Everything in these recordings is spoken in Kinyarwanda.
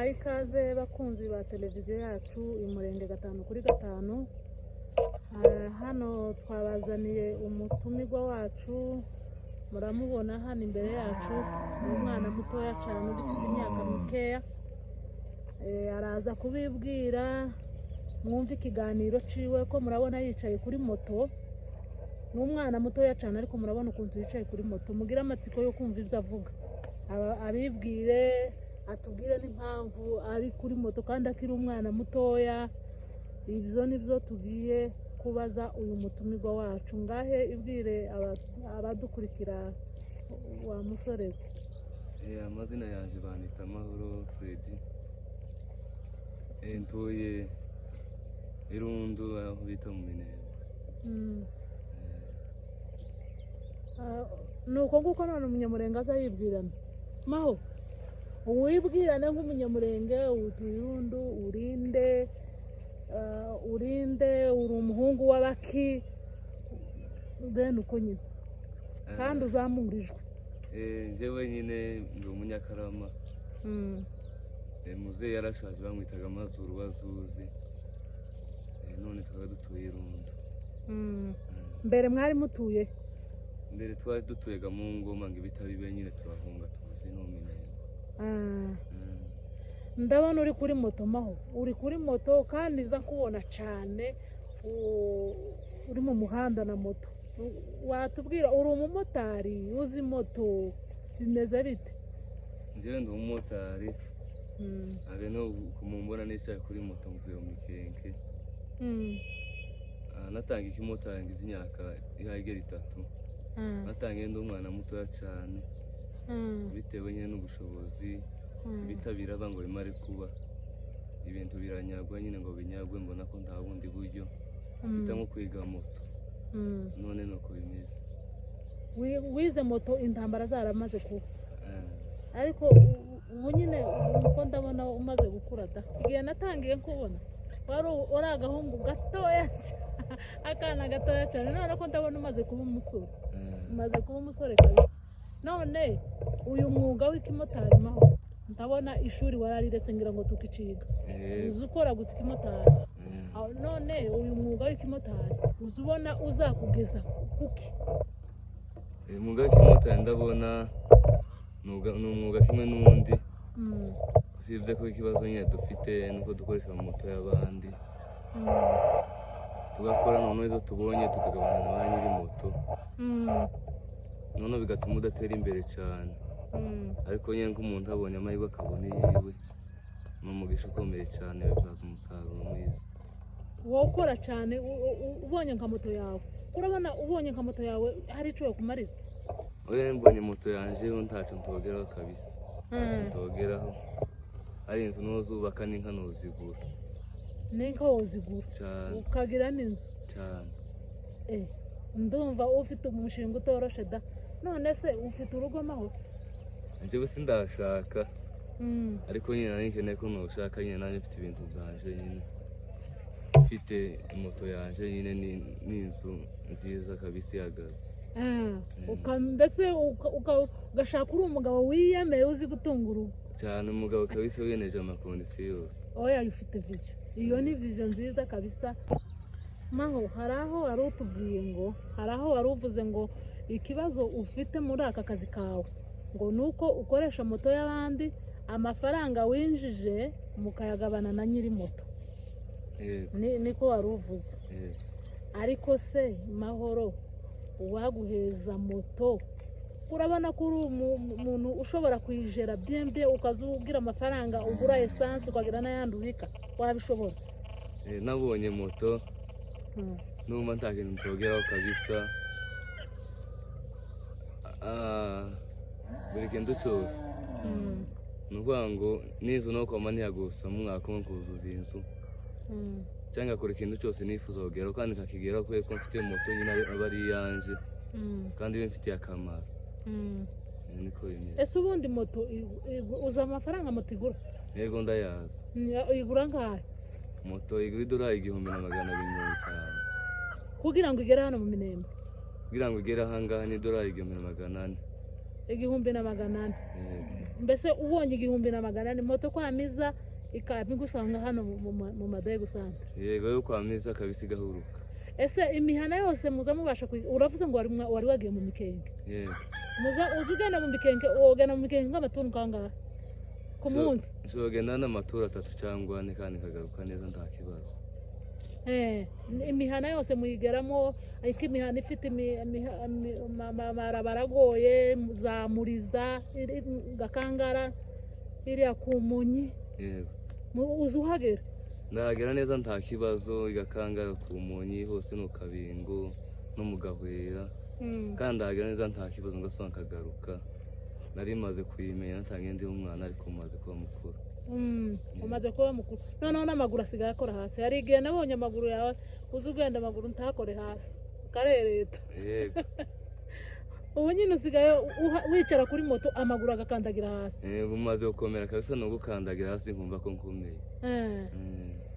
tubahaye ikaze bakunzi ba televiziyo yacu Umurenge 5/5. Hano twabazaniye umutumirwa wacu, muramubona hano imbere yacu, umwana mutoya cyane ufite imyaka mikeya. Araza kubibwira, mwumva ikiganiro ciwe ko murabona yicaye kuri moto. N'umwana mutoya cyane ariko murabona ukuntu yicaye kuri moto. Mugira amatsiko yo kumva ibyo avuga, abibwire, atubwire n'impamvu ari kuri moto kandi akiri umwana mutoya. Ibyo nibyo tugiye kubaza uyu mutumirwa wacu. Ngahe ibwire abadukurikira wa musore. Amazina yanjye banita Mahoro Freddy. Ntuye Irundu aho bita mu Minembwe. Nuko nguko none umunyamurenge aza yibwirana. Maho wibwirane nk'umunyamurenge, utuye Irundu, urinde uri umuhungu w'abaki, bene uko nyine kandi uzamurijwe. Njyewe nyine ndi umunyakarama. Muzehe yarashaje bamwitaga Mazuru Wazuzi. None tukaba dutuye Irundu. Mbere mwari mutuye? Mbere twari dutuyega mu Ngoma, ngo ibitabibe nyine turahunga tuzi no Minembwe. Ndabona uri kuri moto Maho, uri kuri moto kandi iza kubona cyane, uri mu muhanda na moto. Watubwira uri umumotari, uzi moto bimeze bite? Njyewe ndi umumotari. Abe no kumumbona nicaye kuri moto mvuye mu Mikenke. Natangiye ikimotari ngize imyaka ihagera 3. Natangiye ndi umwana mutoya cyane, bitewe nyine n'ubushobozi bitabira bango bimare kuba ibintu biranyagwa nyine ngo binyagwe, mbona ko nta bundi buryo bitamo kwiga moto. None nuko bimeze. Wize moto intambara zaramaze kuba, ariko ubu nyine uko ndabona umaze gukura da. Igihe natangiye kubona wari agahungu gatoya, akana gatoya cyane, none ko ndabona umaze kuba umusore. Umaze kuba umusore kabisa. None uyu mwuga w'ikimotari Maho, ndabona ishuri warariretse ngira ngo tukiciga. Uzi ukora gusa ikimotari. None uyu mwuga w'ikimotari uzubona uzakugeza kuki? Umwuga w'ikimotari ndabona ni umwuga kimwe n'undi. Usibye ko ikibazo nyine dufite nuko dukoresha moto y'abandi, tugakora none izo tubonye tukagabana na ba nyiri moto, none bigatuma udatera imbere cyane. Ariko nyine nk'umuntu abonye amahirwe akabona iyiwe, ni umugisha ukomeye cyane, bizaza umusaruro mwiza. Wowe ukora cyane, ubonye nka moto yawe, urabona ubonye nka moto yawe hari icyo kumarira? Oya, mbonye moto yanjye ntacyo ntogeraho kabisa. Ntacyo ntogeraho. Ari inzu nozubaka n'inka nozigura. N'inka wozigura cyane, ukagira n'inzu cyane. Ndumva ufite umushinga utoroshe da. None se ufite urugo Maho? Njyewe sindashaka, ariko nyine nari nkeneye ko nushaka nyine nanjye mfite ibintu byanje nyine. Mfite moto yanjye nyine n'inzu nziza kabisa ihagaze. Mbese ugashaka uri umugabo wiyemeye uzi gutunga urugo cyane, umugabo kabisa wiyeneje amakondisiyo yose. Oya, ufite vision. Iyo ni vision nziza kabisa. Maho, hari aho wari utubwiye ngo, hari aho wari uvuze ngo ikibazo ufite muri aka kazi kawe ngo nuko ukoresha moto y'abandi, amafaranga winjije mukayagabana na nyiri moto. Niko wari uvuze. Ariko se Mahoro, uwaguheza moto, urabona ko uri umuntu ushobora kuyijera byembe, ukazugira amafaranga, ugura essence, ukagira n'ayandi ubika, wabishobora? Nabonye moto numva nta kintu ntogeraho kabisa. Buri kintu cyose ni ukuvuga ngo n'inzu no kwama ntiyagusa mu mwaka umwe kuzuza inzu, cyangwa akora ikintu cyose nifuza kugeraho kandi kakigeraho kubera ko mfite moto nyine aba ari iyanjye kandi iba mfitiye akamaro. Niko bimeze. Ese ubundi moto uza amafaranga moto igura? Yego ndayazi. Igura ngahe? Moto igura idolari 1250 kugira ngo igere hano mu Minembwe. Kugira ngo igere aha ngaha ni idolari 1400. 1,400. Mbese ubonye 1,400 moto kwamiza ikabigusanga hano mu madege usanga. Yego yo kwamiza kabisa igahuruka. Ese imihana yose muza mubasha uravuze ngo wari wagiye mu mikenge. Yego. Muza uzugenda mu mikenge wogana mu mikenge nk'amatungo kangahe ku munsi? Nshobora n'amaturo 3 cyangwa 4 kandi kagaruka neza nta kibazo. Imihana yose muyigeramo ariko imihana ifite baragoye muzamuriza Gakangara iriya ku Munyi. Yego. Uzuhagera? Ndahagera neza nta kibazo Gakangara ku Munyi hose no Kabingo no mu Gahwera. Kandi ndahagera neza nta kibazo ngasanga kagaruka. Nari maze kuyimenya natangiye ndi umwana ariko maze kuba mukuru. Umaze kuba mukuru noneho n'amaguru asigaye akora hasi. Hari igihe nabonye amaguru yawe uzugenda amaguru ntakore hasi karereta. Yego. Ubu nyine usigaye wicara kuri moto amaguru agakandagira hasi. Umaze gukomera kabisa no gukandagira hasi nkumva ko nkomeye.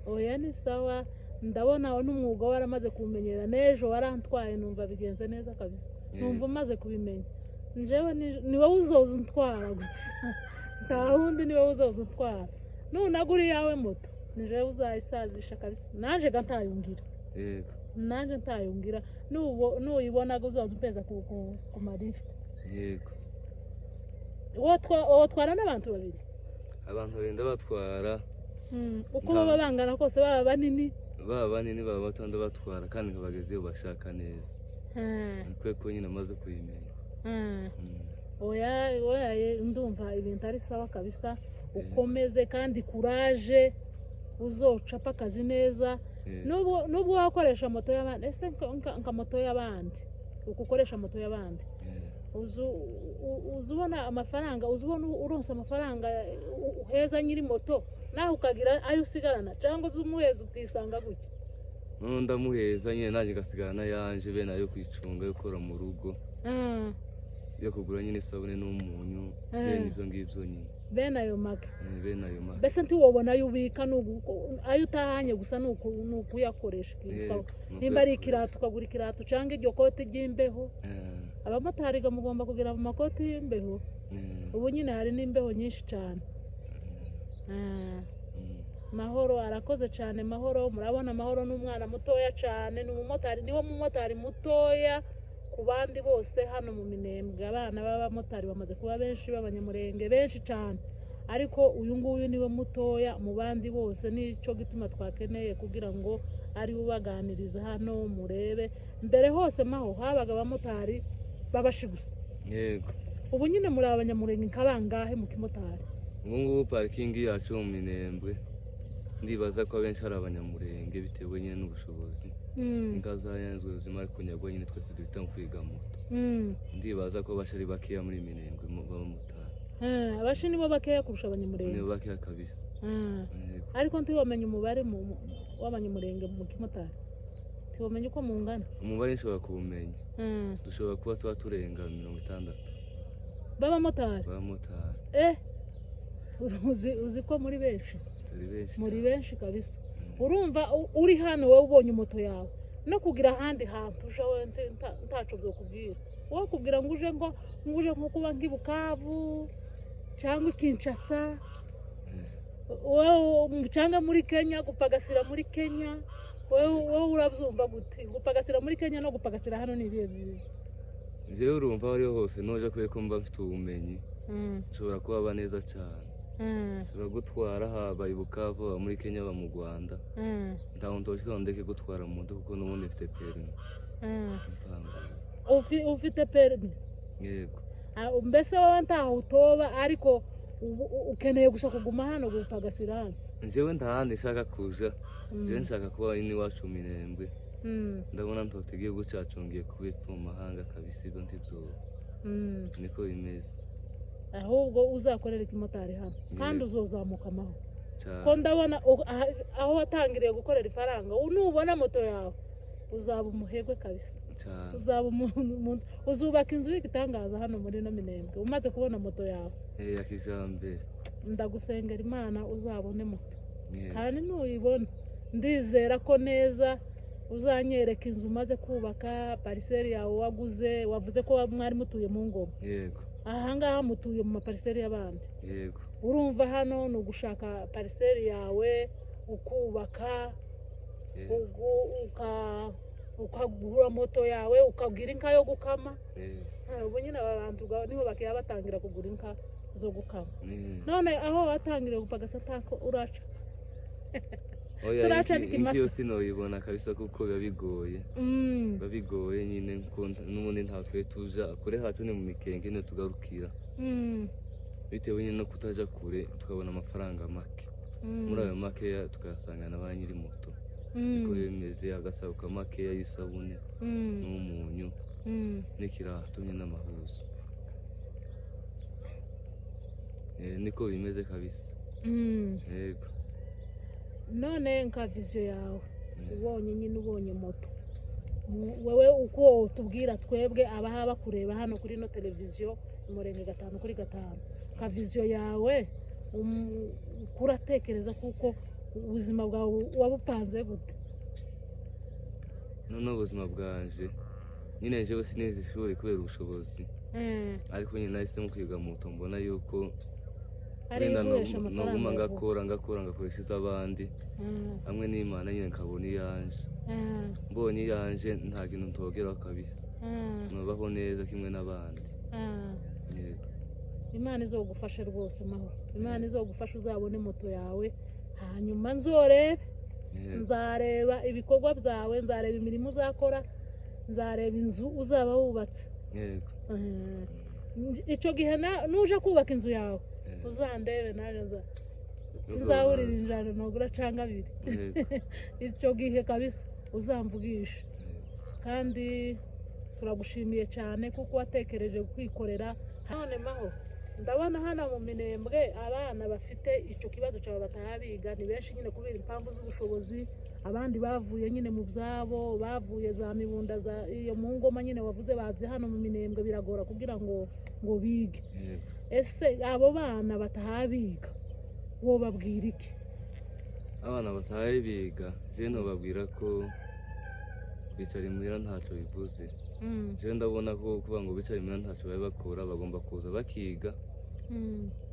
Oya ni sawa ndabona n'umwuga waramaze kumenyera n'ejo warantwaye numva bigenze neza kabisa. Numva umaze kubimenya. Njewe ni wowe uzoza untwara gusa. Nta hundi ni wowe uzoza untwara. Nunagura yawe moto nije uzayisazisha kabisa. Naje gantayungira. Yego. Naje ntayungira nuyibona uzoza umpeza ku marift. Yego. Wotwara n'abantu babiri? Abantu benda batwara. Uko baba bangana kose baba banini? Baba banini baba batondo batwara kandi nkabageze iyo bashaka neza. Kwe ko nyine amaze kuyimenya. Oya ndumva ibintu ari sawa kabisa. Ukomeze kandi courage uzocapa akazi neza. Nubwo wakoresha moto y'abandi ese nka moto y'abandi ukukoresha moto y'abandi uzubona amafaranga uzubona uronsa amafaranga uheza nyiri moto naho ukagira ayo usigarana cyangwa uzumuheza ukisanga gutya. Ndamuheza nyine naje gasigarana yanje be nayo kwicunga yo gukora mu rugo yo kugura nyine isabune n'umunyu bene ibyo ngibyo nyine bene ayo make. Bese ntiwobona ayo ubika ayo utahanye gusa nukuyakoresha. Nimba ari ikirato ukagura ikirato cyangwa iryo kote ry'imbeho. Abamotari mugomba kugira mu makoti y'imbeho. Ubu nyine hari n'imbeho nyinshi cyane. Mahoro arakoze cyane. Mahoro murabona Mahoro n'umwana mutoya cyane ni umumotari niwo mumotari mutoya ku bandi bose hano mu Minembwe. Abana b'abamotari bamaze kuba benshi b'abanyamurenge benshi cyane ariko uyu nguyu niwe mutoya mu bandi bose. Nico gituma twakeneye kugira ngo ari ubaganiriza hano murebe mbere hose maho habaga abamotari babashigusa. Yego. Ubu nyine muri abanyamurenge nkabangahe mu kimotari? Ubu ngubu parking yacu mu Minembwe ndibaza ko abenshi ari abanyamurenge bitewe nyine n'ubushobozi. Inka zayanzwe zimara kunyagwa nyine twese duhita kwiga moto. Ndibaza ko bashari bakeya muri Minembwe b'abamotari. Abashi nibo bakeya kurusha abanyamurenge. Nibo bakeya kabisa. Ariko ntiwamenye umubare w'abanyamurenge mu kimotari. Ntiwamenye uko mungana. Umubare nshobora kubumenya. Dushobora kuba tuba turenga 60. B'abamotari. Uzi ko muri benshi. Muri benshi kabisa. Urumva uri hano wowe ubonye moto yawe no kugira ahandi hantu ushawe ntaco byo kubwira. Wowe kubwira ngo uje nko kuba nk'Ibukavu cyangwa Kinshasa. Wowe cyangwa muri Kenya gupagasira muri Kenya. Wowe urabyumva gute? Gupagasira muri Kenya no gupagasira hano ni ibihe byiza. Jewe urumva ari hose noje ko mba mfite ubumenyi. Nshobora kuba neza cyane. Nshobora gutwara haba Ibukavu muri Kenya ba mu Rwanda. Ndaho ndeke gutwara mu moto kuko n'ubundi mfite permis. Ufite permis? Yego. Mbese wowe ntaho utoba ariko ukeneye gusa kuguma hano gupagasira hano? Njyewe ntahandi nshaka kuja. Njyewe nshaka kuba iwacu mu Minembwe. Ndabona ntotegiye gucacungiye kubipfa mu mahanga kabisa ibyo ntibyoba. Niko bimeze. Ahubwo uzakorera ikimotari hano kandi uzozamuka amaho. Ko ndabona aho watangiriye gukorera ifaranga nubona moto yawe uzaba umuhegwe kabisa. Uzaba umuntu uzubaka inzu y'igitangaza hano muri no Minembwe umaze kubona moto yawe. Ya kijambere. Ndagusengera Imana uzabone moto. Kandi nuyibona ndizera ko neza uzanyereka inzu umaze kubaka parcelle yawe waguze wavuze ko mwari mutuye mu ngoma. Yego. ahangaha mutuye mu mapariseri y'abandi yego urumva hano ni ugushaka pariseri yawe ukubaka ukagura moto yawe ukagira inka yo gukama ubu nyine aba bantu niho bakiya batangira kugura inka zo gukama none aho watangiriye gupagasa atako uraca oya inki yose noyibona kabisa kuko biba bigoye nyine n'ubundi nta twe tuja kure hacu ni mu mikenge niyo tugarukira bitewe nyine no kutaja kure tukabona amafaranga make muri ayo makeya tukayasanga na ba nyiri moto niko bimeze agasabuka makeya y'isabune n'umunyu n'ikirato nyine n'amahuzo niko bimeze kabisa yego none nka viziyo yawe ubonye moto wewe uko tubwira twebwe abaha bakureba hano kuri no televiziyo Umurenge 5/5 ka viziyo yawe kuratekereza kuko ubuzima bwawe wabupanze gute none ubuzima bwanje nyine jewe sinize ishuri kubera ubushobozi ariko nyine nahisemo kwiga moto mbona yuko wenda noguma ngakoresha iz'abandi hamwe n'Imana nyine nkabona iyanje mbonye iyanje nta kintu ntogeraho kabisa nubaho neza kimwe n'abandi yego Imana izogufasha rwose mahoro Imana izogufasha uzabone moto yawe hanyuma nzareba ibikorwa byawe nzareba imirimo uzakora nzareba inzu uzaba wubatse yego icyo gihe nuje kubaka inzu yawe uzandebe naje nzahurira injana nogura canga abiri icyo gihe kabisa uzamvugisha kandi turagushimiye cyane kuko watekereje kwikorera none maho ndabona hano mu Minembwe abana bafite icyo kibazo cyawe batabiga ni benshi nyine kubera impamvu z'ubushobozi abandi bavuye nyine mu byabo bavuye za mibunda za iyo mu ngoma nyine wavuze bazi hano mu Minembwe biragora kugira ngo bige ese abo bana batabiga wo babwira iki abana batabiga je no babwira ko bicara imuhira ntacyo bivuze je ndabona ko kuba ngo bicara imuhira ntacyo bakora bagomba kuza bakiga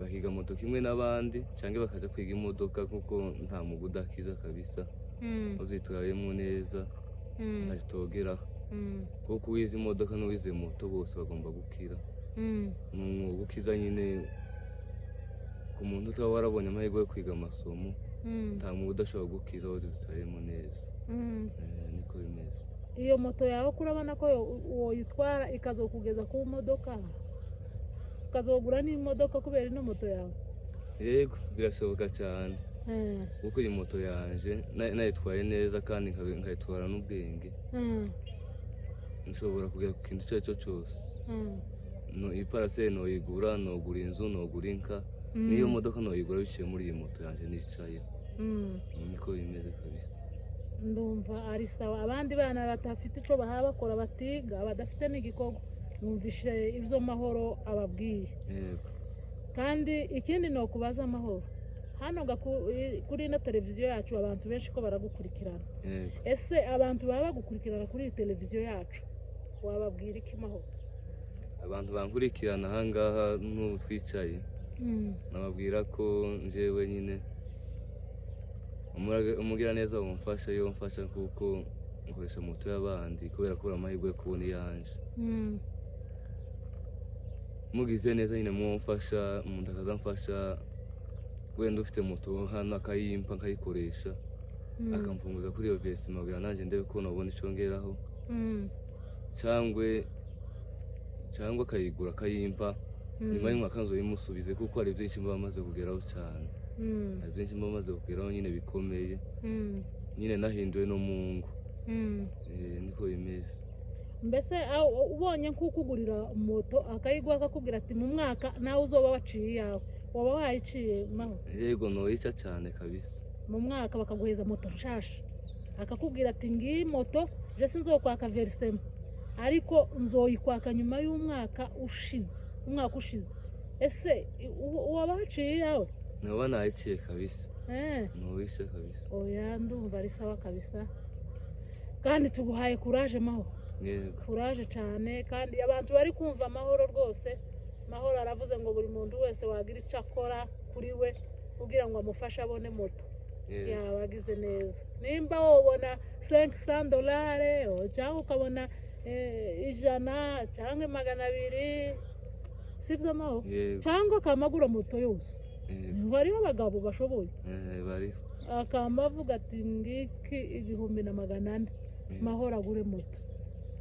bakiga moto kimwe n'abandi cyangwa bakaja kwiga imodoka kuko nta mugudakiza kabisa bazitwayemo neza ntacyo kuko uwize imodoka n'uwize moto bose bagomba gukira gukiza nyine ku muntu utaba warabonye amahirwe yo kwiga amasomo nta muntu udashobora gukiza bazitwayemo neza niko bimeze iyo moto yawe kurabona ko woyitwara ikazokugeza ku modoka ukazogura n'imodoka kubera ino moto yawe yego birashoboka cyane kuko iyi moto yanje nayitwaye neza kandi nkayitwara n'ubwenge nshobora kugera ku kintu icyo ari cyo cyose iparaseri noyigura nogura inzu nogura inka n'iyo modoka noyigura biciye muri iyi moto yanje nicaye niko bimeze kabisa ndumva ari sawa abandi bana batafite icyo baha bakora batiga badafite n'igikorwa numvishe ibyo mahoro ababwiye kandi ikindi ni ukubaza amahoro hano kuri ino televiziyo yacu abantu benshi ko baragukurikirana ese abantu baba bagukurikirana kuri iyi televiziyo yacu wababwira iki mahoro abantu bankurikirana ahangaha n'ubu twicaye nababwira ko njyewe nyine umugira neza wumfasha iyo mfasha kuko nkoresha moto y'abandi kubera ko amahirwe yo kubona iyanje mugize neza nyine mumfasha umuntu akazamfasha wenda ufite moto hano akayimpa nkayikoresha akamfunguza kuri iyo vesi mabwira nanjye ndebe ko nabona icyo ngeraho cyangwa akayigura akayimpa nyuma y'umwaka nzoyimusubize kuko hari byinshi mba bamaze kugeraho cyane hari byinshi mba bamaze kugeraho nyine bikomeye nyine nahinduwe no mu ngo niko bimeze mbese ubonye nk'ukugurira moto akayiguha akakubwira ati mu mwaka nawe uzoba waciye iyawe waba wayiciye maho yego noyica cyane kabisa mu mwaka bakaguheza moto nshasha akakubwira ati ngiyi moto je sinzokwaka verisema ariko nzoyikwaka nyuma y'umwaka ushize ese waba waciye iyawe naba nayiciye kabisa noyica kabisa oya ndumva ari sawa kabisa kandi tuguhaye kuraje maho kuraje cyane kandi abantu bari kumva amahoro rwose Mahoro aravuze ngo buri muntu wese wagira icyo akora kuri we kugira ngo amufashe abone moto yaba agize neza. Nimba wabona $500 cyangwa ukabona 100 cyangwa 200 sibyo maho cyangwa akamagura moto yose. Hariho abagabo bashoboye bariho akamba avuga ati ngiki 1400 Mahoro agure moto.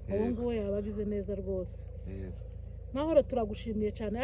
Ubu ngubu yaba agize neza rwose. Mahoro turagushimiye cyane.